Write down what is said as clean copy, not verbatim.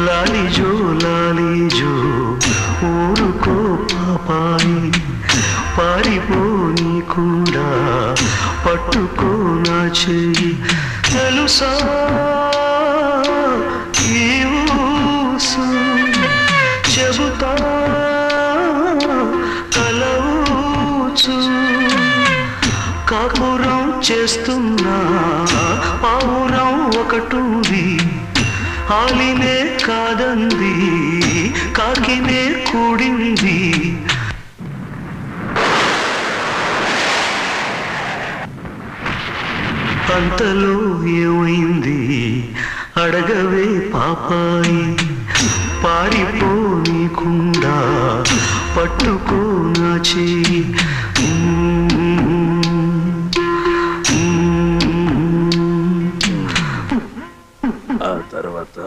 లాలిజో లాలిజో ఊరుకో పాపాయి పారిపోని కూడా పట్టుకో నా చెయ్యి తెలుసా ఈ ఊసు చెబుతా కలవుచు కాపురం చేస్తున్నా పావురం ఒకటుంది ఆలినే కాదంది కాకినే కూడింది అంతలో ఏమైంది అడగవే పాపాయి పారిపోనీకుండా పట్టుకో నా చెయ్యి ఆ తర్వాత